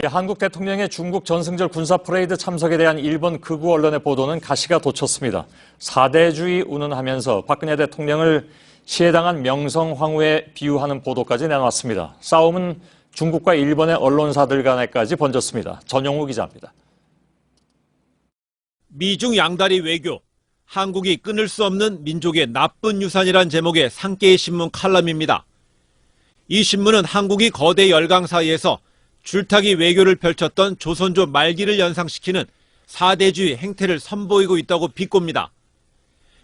한국 대통령의 중국 전승절 군사 퍼레이드 참석에 대한 일본 극우 언론의 보도는 가시가 돋쳤습니다. 사대주의 운운하면서 박근혜 대통령을 시해당한 명성황후에 비유하는 보도까지 내놨습니다. 싸움은 중국과 일본의 언론사들 간에까지 번졌습니다. 전용우 기자입니다. 미중 양다리 외교, 한국이 끊을 수 없는 민족의 나쁜 유산이란 제목의 산케이 신문 칼럼입니다. 이 신문은 한국이 거대 열강 사이에서 줄타기 외교를 펼쳤던 조선조 말기를 연상시키는 사대주의 행태를 선보이고 있다고 비꼽니다.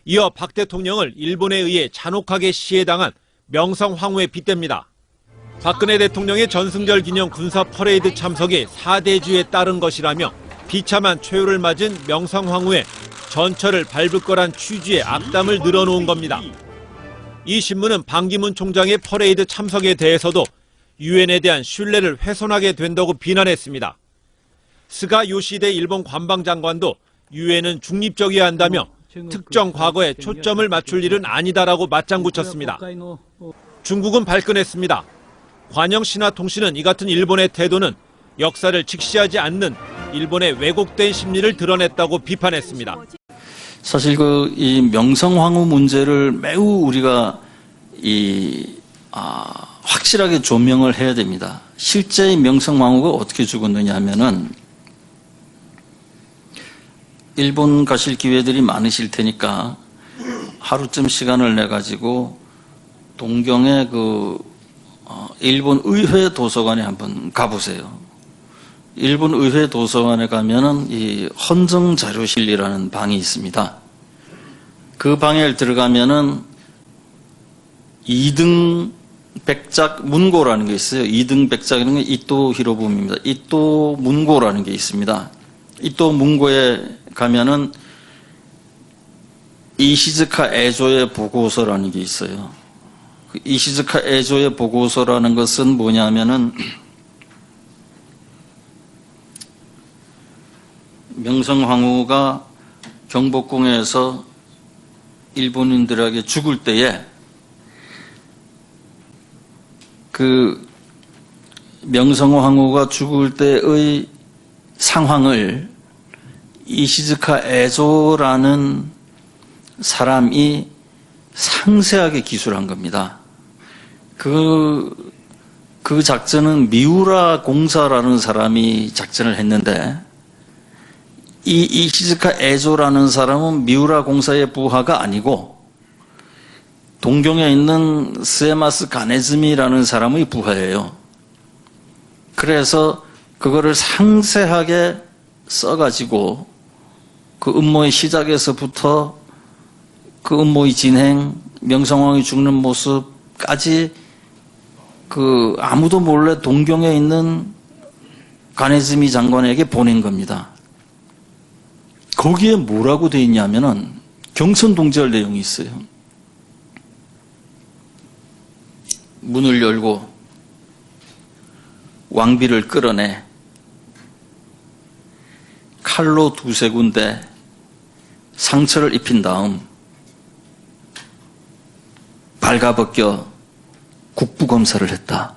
이어 박 대통령을 일본에 의해 잔혹하게 시해당한 명성황후에 빗댑니다. 박근혜 대통령의 전승절 기념 군사 퍼레이드 참석이 사대주의에 따른 것이라며 비참한 최후를 맞은 명성황후의 전철을 밟을 거란 취지의 악담을 늘어놓은 겁니다. 이 신문은 반기문 총장의 퍼레이드 참석에 대해서도 유엔에 대한 신뢰를 훼손하게 된다고 비난했습니다. 스가 요시히데 일본 관방장관도 유엔은 중립적이어야 한다며 특정 과거에 초점을 맞출 일은 아니다라고 맞장구 쳤습니다. 중국은 발끈했습니다. 관영신화통신은 이 같은 일본의 태도는 역사를 직시하지 않는 일본의 왜곡된 심리를 드러냈다고 비판했습니다. 사실 이 명성황후 문제를 매우 우리가 확실하게 조명을 해야 됩니다. 실제 명성황후가 어떻게 죽었느냐 하면은 일본 가실 기회들이 많으실 테니까 하루쯤 시간을 내 가지고 동경의 일본 의회 도서관에 한번 가보세요. 일본 의회 도서관에 가면은 이 헌정 자료실이라는 방이 있습니다. 그 방에 들어가면은 2등 백작 문고라는 게 있어요. 2등 백작이라는 게 이토 히로부미입니다. 이토 문고라는 게 있습니다. 이토 문고에 가면은 이시즈카 에조의 보고서라는 게 있어요. 이시즈카 에조의 보고서라는 것은 뭐냐면은 명성황후가 경복궁에서 일본인들에게 죽을 때에 명성황후가 죽을 때의 상황을 이시즈카 에조라는 사람이 상세하게 기술한 겁니다. 그 작전은 미우라 공사라는 사람이 작전을 했는데 이 이시즈카 에조라는 사람은 미우라 공사의 부하가 아니고 동경에 있는 스에마스 가네즈미라는 사람의 부하예요. 그래서 그거를 상세하게 써가지고 그 음모의 시작에서부터 그 음모의 진행, 명성황이 죽는 모습까지 아무도 몰래 동경에 있는 가네즈미 장관에게 보낸 겁니다. 거기에 뭐라고 돼 있냐면은 경선동지할 내용이 있어요. 문을 열고 왕비를 끌어내 칼로 두세 군데 상처를 입힌 다음 발가벗겨 국부검사를 했다.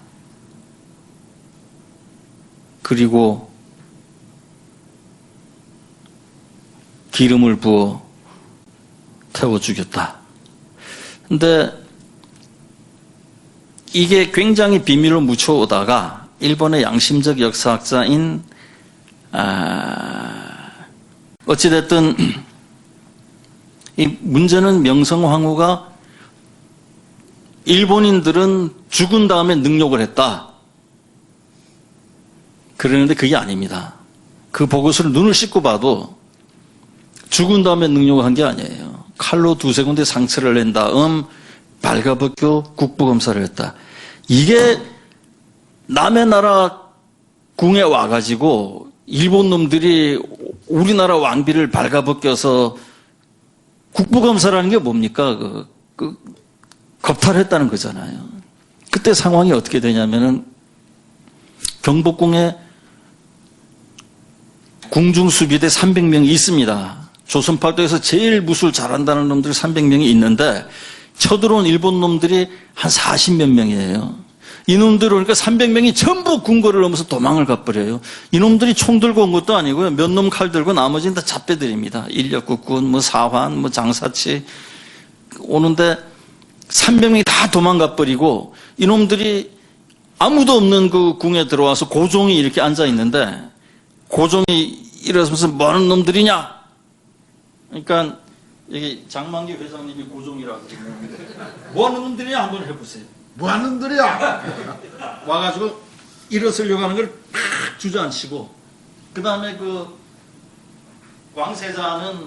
그리고 기름을 부어 태워 죽였다. 근데 이게 굉장히 비밀로 묻혀오다가 일본의 양심적 역사학자인 어찌됐든 이 문제는 명성황후가 일본인들은 죽은 다음에 능욕을 했다. 그러는데 그게 아닙니다. 그 보고서를 눈을 씻고 봐도 죽은 다음에 능욕을 한 게 아니에요. 칼로 두세 군데 상처를 낸 다음 발가벗겨 국부검사를 했다. 이게 남의 나라 궁에 와가지고 일본 놈들이 우리나라 왕비를 발가벗겨서 국부검사라는 게 뭡니까? 겁탈했다는 거잖아요. 그때 상황이 어떻게 되냐면은 경복궁에 궁중수비대 300명이 있습니다. 조선팔도에서 제일 무술 잘한다는 놈들이 300명이 있는데 쳐들어온 일본 놈들이 한 40몇 명이에요. 이놈들이 오니까 300명이 전부 궁궐을 넘어서 도망을 가버려요. 이놈들이 총 들고 온 것도 아니고요. 몇 놈 칼 들고 나머지는 다 잡배들입니다. 인력국군, 뭐 사환, 뭐 장사치 오는데 300명이 다 도망가 버리고 이놈들이 아무도 없는 그 궁에 들어와서 고종이 이렇게 앉아 있는데 고종이 일어서면서 뭐 하는 놈들이냐? 그러니까 여기 장만기 회장님이 고종이라고 뭐 하는 놈들이냐 한번 해보세요. 뭐 하는 놈들이야? 와가지고 일어서려고 하는 걸 팍 주저앉히고 그 다음에 그 왕세자는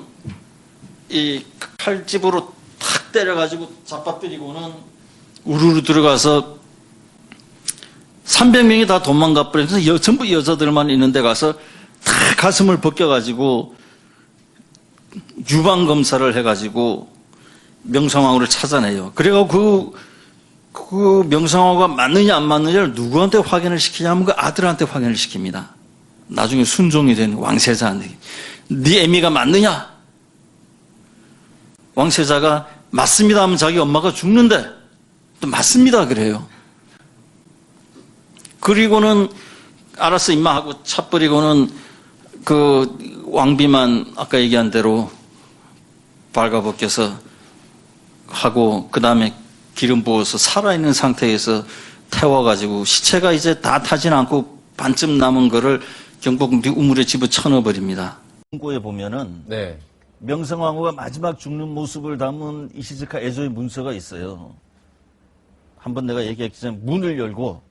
이 칼집으로 탁 때려가지고 잡아뜨리고는 우르르 들어가서 300명이 다 도망가 버리면서 전부 여자들만 있는 데 가서 다 가슴을 벗겨가지고 유방검사를 해가지고 명성황후를 찾아내요. 그래가지고 그 명성황후가 맞느냐 안 맞느냐를 누구한테 확인을 시키냐면 그 아들한테 확인을 시킵니다. 나중에 순종이 된 왕세자한테. 네 애미가 맞느냐? 왕세자가 맞습니다 하면 자기 엄마가 죽는데 또 맞습니다 그래요. 그리고는 알았어 임마 하고 차버리고는 그 왕비만 아까 얘기한 대로 발가벗겨서 하고 그 다음에 기름 부어서 살아있는 상태에서 태워가지고 시체가 이제 다 타진 않고 반쯤 남은 거를 경복 우물에 집어쳐 넣어버립니다. 고에 보면은 네. 명성황후가 마지막 죽는 모습을 담은 이시즈카 에조의 문서가 있어요. 한번 내가 얘기했지만 문을 열고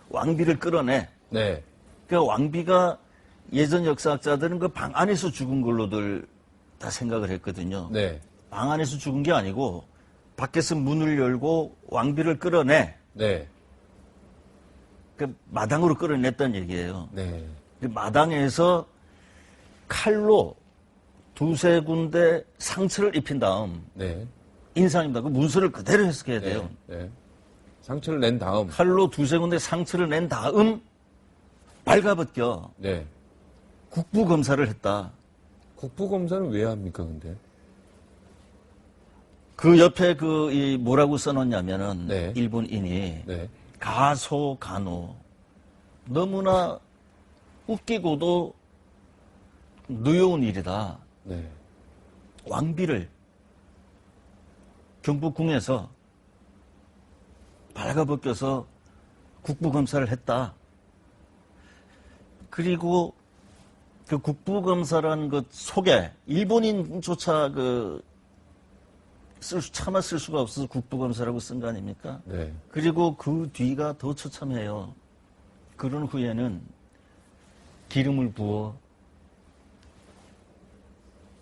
왕비를 끌어내. 네. 그러니까 왕비가 예전 역사학자들은 그 방 안에서 죽은 걸로들 다 생각을 했거든요. 네. 방 안에서 죽은 게 아니고 밖에서 문을 열고 왕비를 끌어내. 네. 그 마당으로 끌어냈다는 얘기예요. 네. 그 마당에서 칼로 두세 군데 상처를 입힌 다음 네. 인상입니다. 그 문서를 그대로 해석해야 돼요. 네. 상처를 낸 다음. 칼로 두세 군데 상처를 낸 다음 발가벗겨 네. 국부검사를 했다. 국부검사는 왜 합니까, 근데? 그 옆에 이 뭐라고 써놓냐면은 네. 일본인이 네. 가소간호 너무나 웃기고도 누여운 일이다. 네. 왕비를 경복궁에서 발가벗겨서 국부검사를 했다. 그리고 그 국부검사라는 것 속에 일본인조차 차마 쓸 수가 없어서 국부검사라고 쓴 거 아닙니까? 네. 그리고 그 뒤가 더 처참해요. 그런 후에는 기름을 부어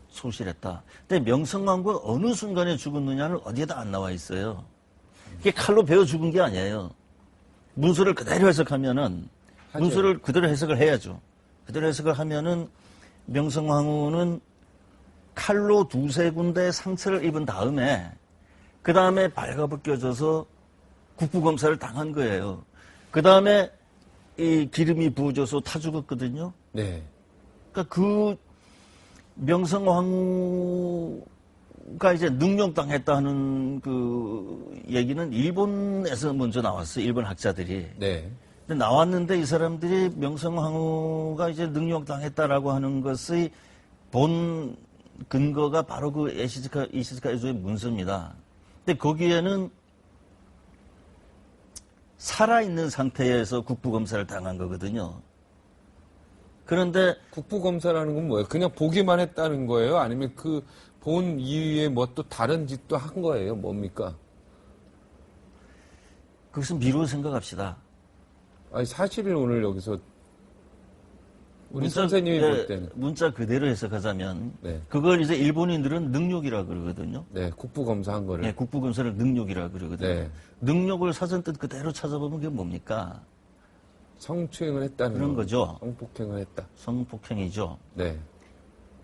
소실했다. 근데 명성황후가 어느 순간에 죽었느냐는 어디에다 안 나와 있어요. 그게 칼로 베어 죽은 게 아니에요. 문서를 그대로 해석하면은 문서를 그대로 해석을 해야죠. 그대로 해석을 하면은 명성황후는 칼로 두세 군데 상처를 입은 다음에 그 다음에 발가벗겨져서 국부검사를 당한 거예요. 그 다음에 이 기름이 부어져서 타 죽었거든요. 네. 그러니까 그 명성황후가 이제 능욕당했다 하는 그 얘기는 일본에서 먼저 나왔어요. 일본 학자들이. 네. 근데 나왔는데 이 사람들이 명성황후가 이제 능욕당했다라고 하는 것의 본 근거가 바로 그 이시즈카 에조의 문서입니다. 근데 거기에는 살아있는 상태에서 국부검사를 당한 거거든요. 그런데 국부검사라는 건 뭐예요? 그냥 보기만 했다는 거예요? 아니면 그 본 이후에 뭐 또 다른 짓도 한 거예요? 뭡니까? 그것은 미루어 생각합시다. 아니, 사실을 오늘 여기서 우리 선생님이 볼 때는. 문자 그대로 해석하자면 네. 그걸 이제 일본인들은 능욕이라 그러거든요. 네, 국부검사 한 거를. 네, 국부검사를 능욕이라 그러거든요. 네. 능욕을 사전뜻 그대로 찾아보면 그게 뭡니까? 성추행을 했다는 그런 거죠. 성폭행을 했다. 성폭행이죠. 네.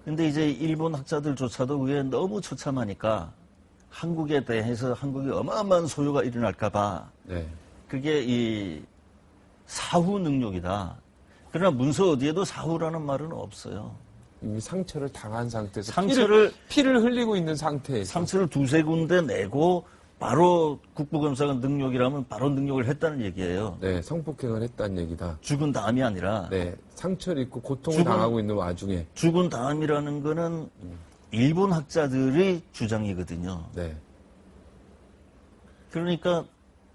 근데 이제 일본 학자들조차도 그게 너무 처참하니까 한국에 대해서 한국이 어마어마한 소요가 일어날까봐 네. 그게 이 사후 능욕이다. 그러나 문서 어디에도 사후라는 말은 없어요. 이미 상처를 당한 상태에서 상처를 피를 흘리고 있는 상태에서. 상처를 두세 군데 내고 바로 국부검사가 능욕이라면 바로 능욕을 했다는 얘기예요. 네, 성폭행을 했다는 얘기다. 죽은 다음이 아니라 네, 상처를 입고 고통을 죽은- 당하고 있는 와중에. 죽은 다음이라는 거는 일본 학자들의 주장이거든요. 네. 그러니까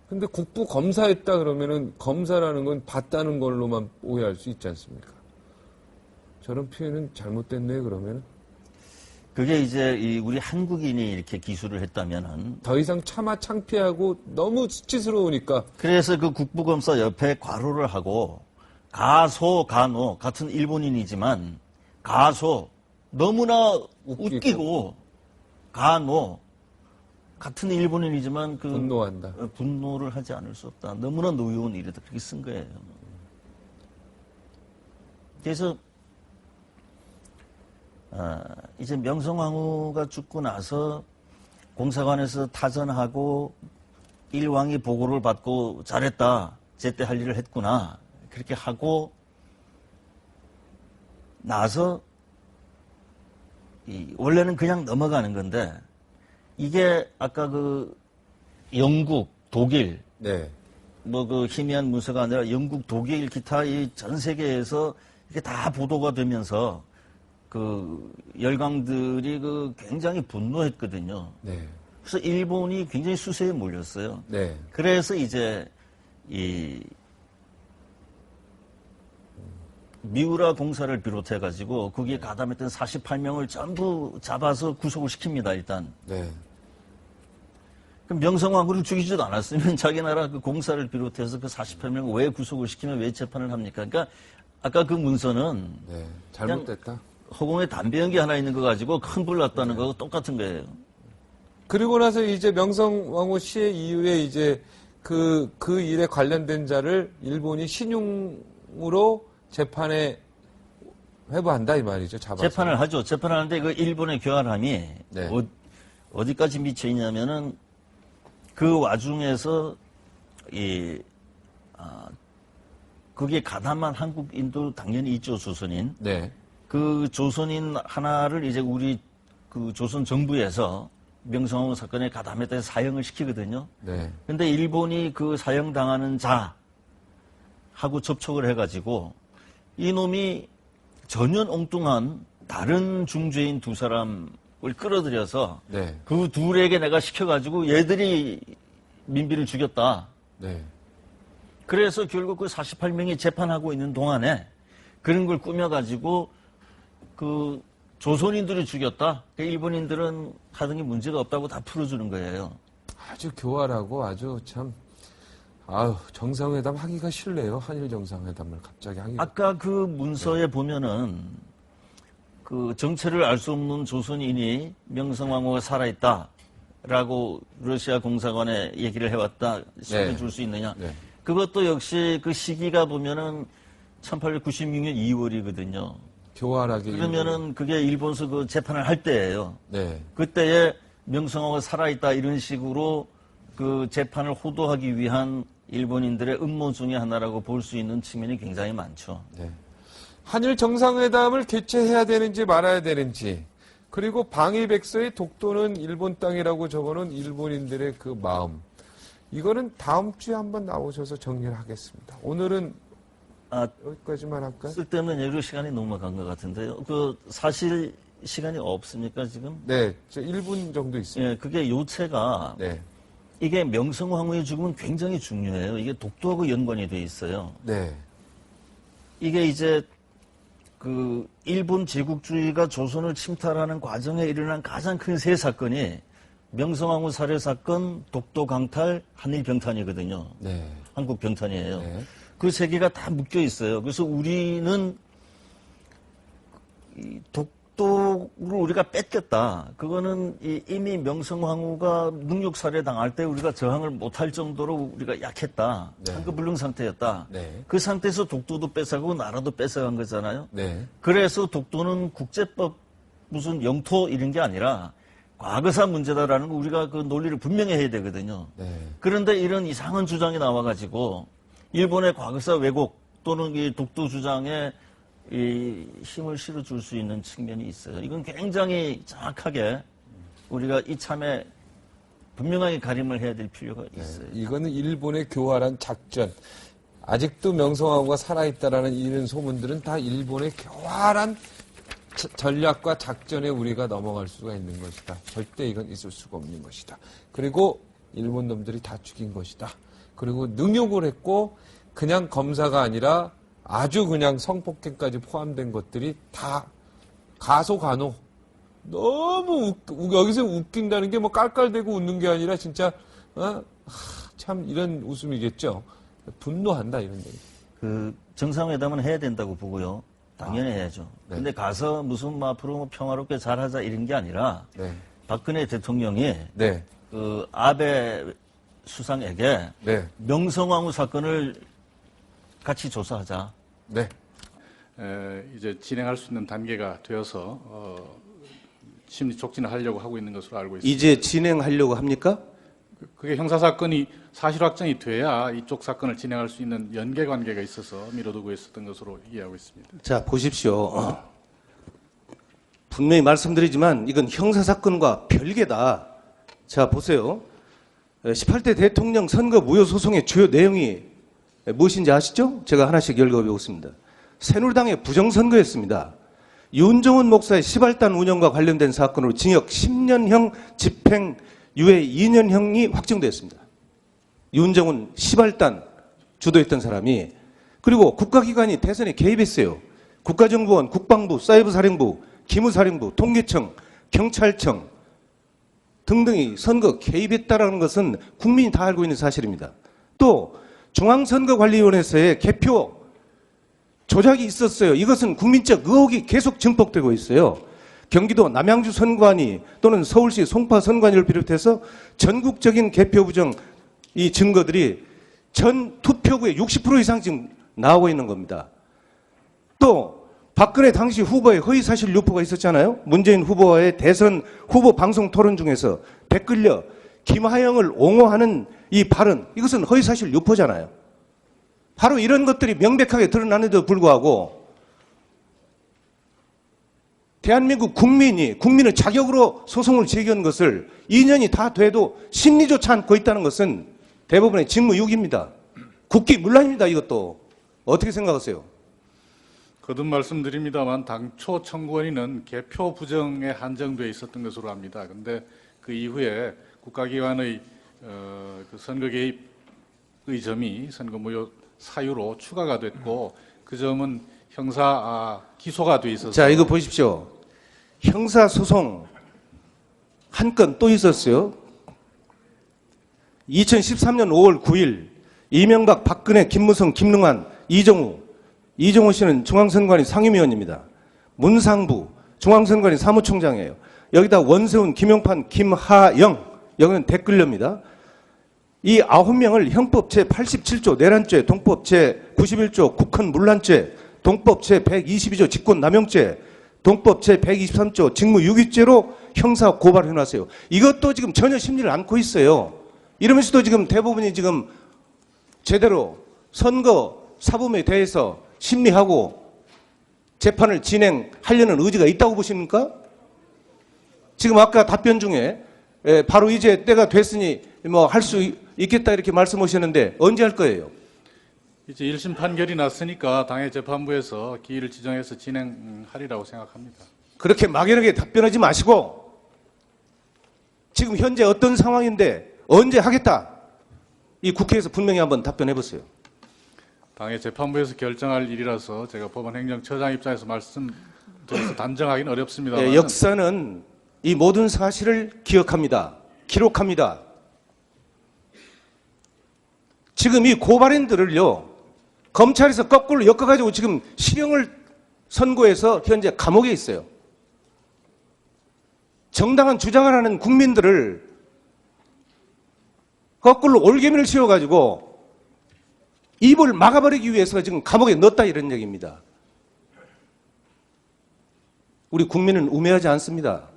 근데 국부 검사했다 그러면은 검사라는 건 봤다는 걸로만 오해할 수 있지 않습니까? 저런 표현은 잘못됐네 그러면은 그게 이제 우리 한국인이 이렇게 기술을 했다면은 더 이상 차마 창피하고 너무 수치스러우니까 그래서 그 국부검사 옆에 괄호를 하고 가소, 가노 같은 일본인이지만 가소 너무나 웃기고 가노 같은 일본인이지만 그 분노한다. 분노를 하지 않을 수 없다. 너무나 노여운 일이다. 그렇게 쓴 거예요. 그래서 이제 명성황후가 죽고 나서 공사관에서 타전하고 일왕이 보고를 받고 잘했다. 제때 할 일을 했구나. 그렇게 하고 나서 원래는 그냥 넘어가는 건데 이게 아까 그 영국, 독일 네. 뭐 그 희미한 문서가 아니라 영국, 독일, 기타 이 전 세계에서 이게 다 보도가 되면서 그 열강들이 그 굉장히 분노했거든요. 네. 그래서 일본이 굉장히 수세에 몰렸어요. 네. 그래서 이제 이 미우라 공사를 비롯해 가지고 거기에 가담했던 48명을 전부 잡아서 구속을 시킵니다. 일단. 네. 그럼 명성황후를 죽이지도 않았으면 자기 나라 그 공사를 비롯해서 그 48명을 왜 구속을 시키면 왜 재판을 합니까? 그러니까 아까 그 문서는 네. 잘못됐다. 허공에 담배 연기 하나 있는 거 가지고 큰 불 났다는 거하고 똑같은 거예요. 그리고 나서 이제 명성황후 시해 이후에 이제 그 일에 관련된 자를 일본이 신용으로 재판에 회부한다 이 말이죠. 잡아서. 재판을 하죠. 재판을 하는데 그 일본의 교활함이 네. 어디까지 미쳐 있냐면은 그 와중에서 거기에 가담한 한국인도 당연히 있죠. 조선인. 네. 그 조선인 하나를 이제 우리 그 조선 정부에서 명성황후 사건에 가담했다 해서 사형을 시키거든요. 네. 근데 일본이 그 사형당하는 자하고 접촉을 해가지고 이놈이 전혀 엉뚱한 다른 중죄인 두 사람을 끌어들여서 네. 그 둘에게 내가 시켜가지고 얘들이 민비를 죽였다. 네. 그래서 결국 그 48명이 재판하고 있는 동안에 그런 걸 꾸며가지고 그 조선인들이 죽였다. 그 일본인들은 하던 게 문제가 없다고 다 풀어주는 거예요. 아주 교활하고 아주 참 아유 정상회담 하기가 싫네요. 한일 정상회담을 갑자기 하기가. 아까 그 문서에 보면은 그 정체를 알 수 없는 조선인이 명성황후가 살아있다라고 러시아 공사관에 얘기를 해왔다. 시험해 줄 수 있느냐. 네. 그것도 역시 그 시기가 보면은 1896년 2월이거든요. 교활하게. 그러면은 그게 일본서 그 재판을 할 때예요. 네. 그때에 명성황후가 살아있다 이런 식으로 그 재판을 호도하기 위한 일본인들의 음모 중에 하나라고 볼 수 있는 측면이 굉장히 많죠. 네. 한일 정상회담을 개최해야 되는지 말아야 되는지, 그리고 방위백서의 독도는 일본 땅이라고 적어놓은 일본인들의 그 마음, 이거는 다음 주에 한번 나오셔서 정리를 하겠습니다. 오늘은 여기까지만 할까요? 쓸데없는 얘기로 시간이 넘어간 것 같은데요. 그 사실 시간이 없습니까 지금? 네, 1분 정도 있습니다. 예, 그게 요체가 네. 이게 명성황후의 죽음은 굉장히 중요해요. 이게 독도하고 연관이 돼 있어요. 네. 이게 이제 그 일본 제국주의가 조선을 침탈하는 과정에 일어난 가장 큰 세 사건이 명성황후 살해 사건, 독도 강탈, 한일 병탄이거든요. 네. 한국 병탄이에요. 네. 그 세 개가 다 묶여 있어요. 그래서 우리는 이 독도를 우리가 뺏겼다. 그거는 이미 명성황후가 능욕살해 당할 때 우리가 저항을 못할 정도로 우리가 약했다. 네. 한급불능 상태였다. 네. 그 상태에서 독도도 뺏어가고 나라도 뺏어간 거잖아요. 네. 그래서 독도는 국제법 무슨 영토 이런 게 아니라 과거사 문제다라는 거 우리가 그 논리를 분명히 해야 되거든요. 네. 그런데 이런 이상한 주장이 나와가지고 일본의 과거사 왜곡 또는 이 독도 주장에 이 힘을 실어줄 수 있는 측면이 있어요. 이건 굉장히 정확하게 우리가 이참에 분명하게 가림을 해야 될 필요가 있어요. 이거는 일본의 교활한 작전. 아직도 명성황후가 살아있다라는 이런 소문들은 다 일본의 교활한 전략과 작전에 우리가 넘어갈 수가 있는 것이다. 절대 이건 있을 수가 없는 것이다. 그리고 일본 놈들이 다 죽인 것이다. 그리고 능욕을 했고 그냥 검사가 아니라 아주 그냥 성폭행까지 포함된 것들이 다 가소간호. 너무 여기서 웃긴다는 게 뭐 깔깔대고 웃는 게 아니라 진짜 참 이런 웃음이겠죠. 분노한다 이런 얘기. 그 정상회담은 해야 된다고 보고요. 당연히 해야죠. 네. 근데 가서 무슨 뭐 앞으로 뭐 평화롭게 잘하자 이런 게 아니라 네. 박근혜 대통령이 네. 그 아베 수상에게 네. 명성황후 사건을 같이 조사하자. 네. 이제 진행할 수 있는 단계가 되어서 심리 촉진을 하려고 하고 있는 것으로 알고 있습니다. 이제 진행하려고 합니까? 그게 형사 사건이 사실 확정이 돼야 이쪽 사건을 진행할 수 있는 연계 관계가 있어서 미뤄두고 있었던 것으로 이해하고 있습니다. 자, 보십시오. 분명히 말씀드리지만 이건 형사사건과 별개다. 자, 보세요. 18대 대통령 선거 무효 소송의 주요 내용이 무엇인지 아시죠? 제가 하나씩 읽어보겠습니다. 새누리당의 부정선거였습니다. 윤정훈 목사의 시발단 운영과 관련된 사건으로 징역 10년형 집행유예 2년형이 확정되었습니다. 윤정훈 시발단 주도했던 사람이. 그리고 국가기관이 대선에 개입했어요. 국가정보원, 국방부, 사이버사령부, 기무사령부, 통계청, 경찰청 등등이 선거 개입했다는 것은 국민이 다 알고 있는 사실입니다. 또 중앙선거관리위원회에서의 개표 조작이 있었어요. 이것은 국민적 의혹이 계속 증폭되고 있어요. 경기도 남양주 선관위 또는 서울시 송파 선관위를 비롯해서 전국적인 개표 부정 이 증거들이 전 투표구의 60% 이상 지금 나오고 있는 겁니다. 또 박근혜 당시 후보의 허위사실 유포가 있었잖아요. 문재인 후보와의 대선 후보 방송 토론 중에서 댓글려 김하영을 옹호하는 이 발언, 이것은 허위사실 유포잖아요. 바로 이런 것들이 명백하게 드러나는데도 불구하고 대한민국 국민의 자격으로 소송을 제기한 것을 2년이 다 돼도 심리조차 않고 있다는 것은 대부분의 직무유기입니다. 국기문란입니다. 이것도. 어떻게 생각하세요? 거듭 말씀드립니다만 당초 청구원인은 개표 부정에 한정되어 있었던 것으로 압니다. 그런데 그 이후에 국가기관의 그 선거 개입의 점이 선거 무효 사유로 추가가 됐고 그 점은 형사 기소가 돼 있어서. 자, 이거 보십시오. 형사소송 한 건 또 있었어요. 2013년 5월 9일 이명박, 박근혜, 김무성, 김능환, 이정우 씨는 중앙선관위 상임위원입니다. 문상부 중앙선관위 사무총장이에요. 여기다 원세훈, 김용판, 김하영 여기는 댓글료입니다. 이 9명을 형법 제87조 내란죄, 동법 제91조 국헌문란죄, 동법 제122조 직권남용죄, 동법 제123조 직무유기죄로 형사 고발해놨어요. 이것도 지금 전혀 심리를 않고 있어요. 이러면서도 지금 대부분이 지금 제대로 선거 사범에 대해서 심리하고 재판을 진행하려는 의지가 있다고 보십니까? 지금 아까 답변 중에 바로 이제 때가 됐으니 뭐 할 수 있겠다 이렇게 말씀하셨는데 언제 할 거예요? 이제 1심 판결이 났으니까 당해 재판부에서 기일을 지정해서 진행하리라고 생각합니다. 그렇게 막연하게 답변하지 마시고 지금 현재 어떤 상황인데 언제 하겠다. 이 국회에서 분명히 한번 답변해 보세요. 당해 재판부에서 결정할 일이라서 제가 법원행정처장 입장에서 말씀드려서 단정하기는 어렵습니다만 네, 역사는 이 모든 사실을 기억합니다. 기록합니다. 지금 이 고발인들을요, 검찰에서 거꾸로 엮어가지고 지금 실형을 선고해서 현재 감옥에 있어요. 정당한 주장을 하는 국민들을 거꾸로 올개미를 씌워가지고 입을 막아버리기 위해서 지금 감옥에 넣었다 이런 얘기입니다. 우리 국민은 우매하지 않습니다.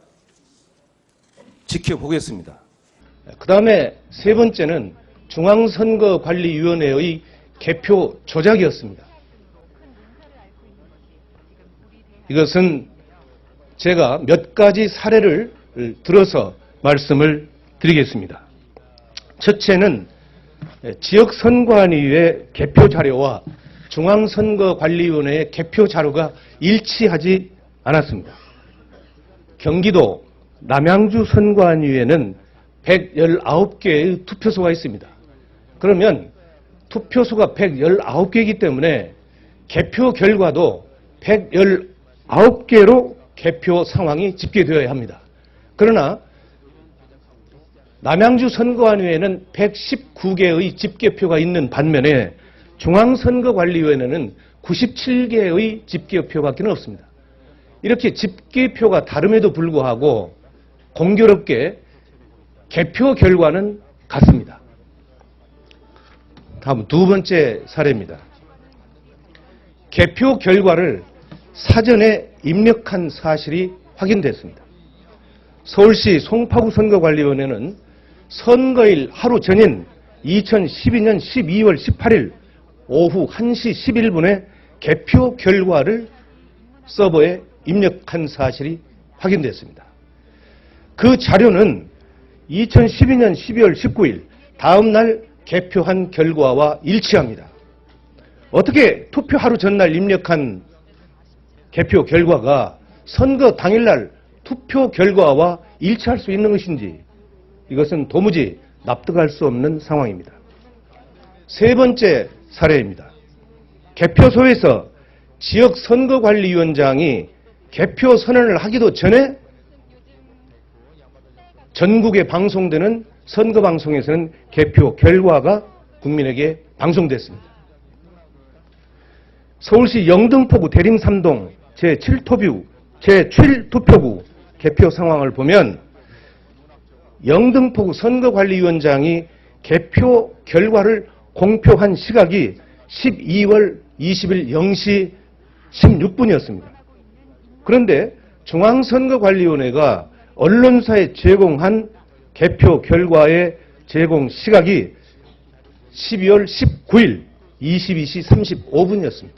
지켜보겠습니다. 그 다음에 세 번째는 중앙선거관리위원회의 개표 조작이었습니다. 이것은 제가 몇 가지 사례를 들어서 말씀을 드리겠습니다. 첫째는 지역선관위의 개표 자료와 중앙선거관리위원회의 개표 자료가 일치하지 않았습니다. 경기도 남양주 선관위에는 119개의 투표소가 있습니다. 그러면 투표소가 119개이기 때문에 개표 결과도 119개로 개표 상황이 집계되어야 합니다. 그러나 남양주 선거관위에는 119개의 집계표가 있는 반면에 중앙선거관리위원회는 97개의 집계표밖에 없습니다. 이렇게 집계표가 다름에도 불구하고 공교롭게 개표 결과는 같습니다. 다음 두 번째 사례입니다. 개표 결과를 사전에 입력한 사실이 확인됐습니다. 서울시 송파구 선거관리위원회는 선거일 하루 전인 2012년 12월 18일 오후 1시 11분에 개표 결과를 서버에 입력한 사실이 확인됐습니다. 그 자료는 2012년 12월 19일 다음 날 개표한 결과와 일치합니다. 어떻게 투표 하루 전날 입력한 개표 결과가 선거 당일날 투표 결과와 일치할 수 있는 것인지 이것은 도무지 납득할 수 없는 상황입니다. 세 번째 사례입니다. 개표소에서 지역선거관리위원장이 개표 선언을 하기도 전에 전국에 방송되는 선거방송에서는 개표 결과가 국민에게 방송됐습니다. 서울시 영등포구 대림삼동 제7투표구 개표 상황을 보면 영등포구 선거관리위원장이 개표 결과를 공표한 시각이 12월 20일 0시 16분이었습니다. 그런데 중앙선거관리위원회가 언론사에 제공한 개표 결과의 제공 시각이 12월 19일 22시 35분이었습니다.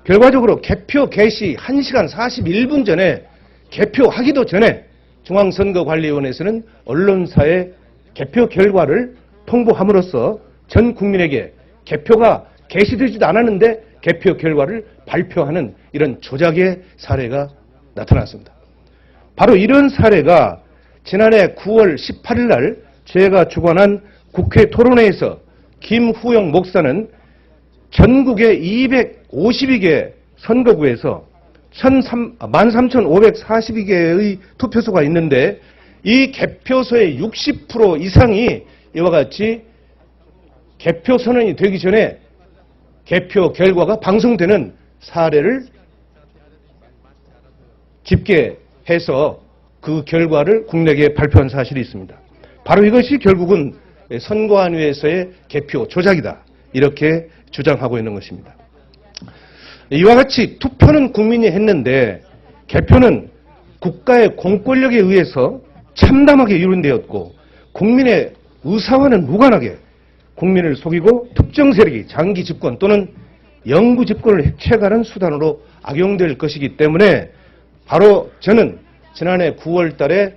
결과적으로 개표 개시 1시간 41분 전에 개표하기도 전에 중앙선거관리위원회에서는 언론사에 개표 결과를 통보함으로써 전 국민에게 개표가 개시되지도 않았는데 개표 결과를 발표하는 이런 조작의 사례가 나타났습니다. 바로 이런 사례가 지난해 9월 18일 날 제가 주관한 국회 토론회에서 김후영 목사는 전국의 252개 선거구에서 13,542개의 투표소가 있는데 이 개표소의 60% 이상이 이와 같이 개표 선언이 되기 전에 개표 결과가 방송되는 사례를 집계해서 그 결과를 국내에 발표한 사실이 있습니다. 바로 이것이 결국은 선거안위에서의 개표 조작이다. 이렇게 주장하고 있는 것입니다. 이와 같이 투표는 국민이 했는데 개표는 국가의 공권력에 의해서 참담하게 이룬되었고 국민의 의사와는 무관하게 국민을 속이고 특정 세력이 장기 집권 또는 영구 집권을 해체하는 수단으로 악용될 것이기 때문에 바로 저는 지난해 9월 달에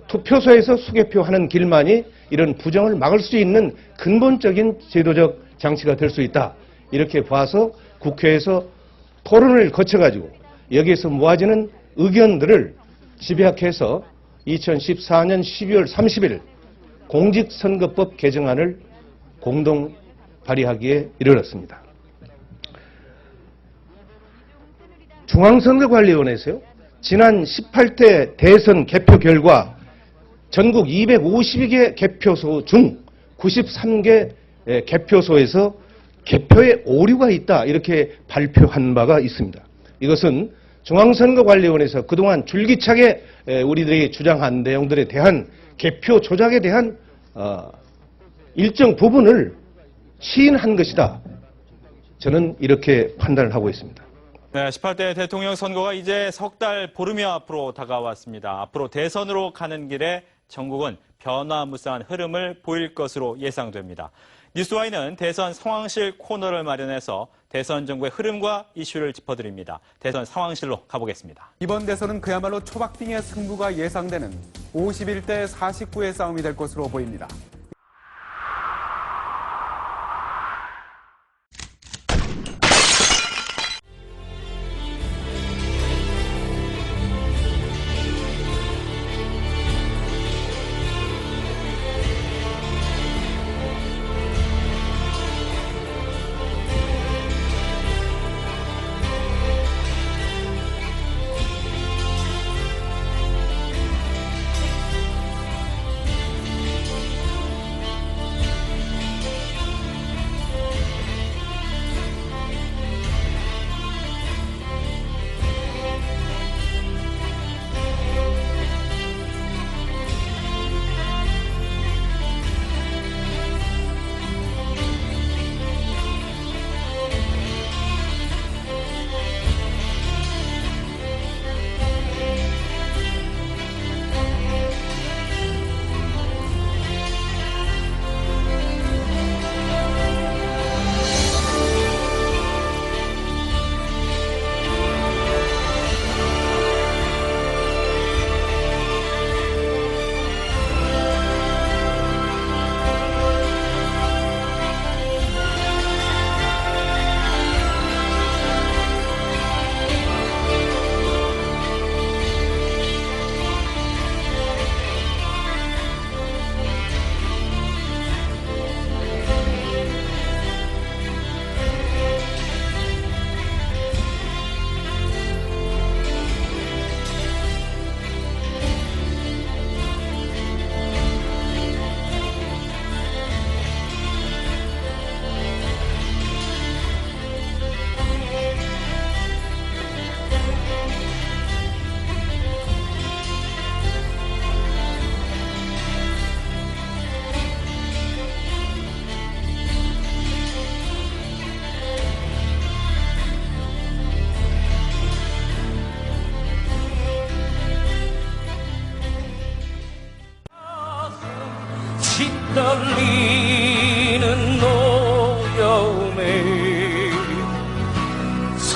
투표소에서 수개표하는 길만이 이런 부정을 막을 수 있는 근본적인 제도적 장치가 될 수 있다. 이렇게 봐서 국회에서 토론을 거쳐가지고 여기에서 모아지는 의견들을 집약해서 2014년 12월 30일 공직선거법 개정안을 공동 발의하기에 이르렀습니다. 중앙선거관리위원회에서요. 지난 18대 대선 개표 결과 전국 252개 개표소 중 93개 개표소에서 개표에 오류가 있다 이렇게 발표한 바가 있습니다. 이것은 중앙선거관리위원회에서 그동안 줄기차게 우리들이 주장한 내용들에 대한 개표 조작에 대한 일정 부분을 시인한 것이다. 저는 이렇게 판단을 하고 있습니다. 네, 18대 대통령 선거가 이제 석 달 보름여 앞으로 다가왔습니다. 앞으로 대선으로 가는 길에 전국은 변화무쌍한 흐름을 보일 것으로 예상됩니다. 뉴스와이는 대선 상황실 코너를 마련해서 대선 정국의 흐름과 이슈를 짚어드립니다. 대선 상황실로 가보겠습니다. 이번 대선은 그야말로 초박빙의 승부가 예상되는 51대 49의 싸움이 될 것으로 보입니다.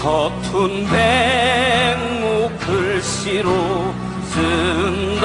서툰 백목 글씨로 쓴다.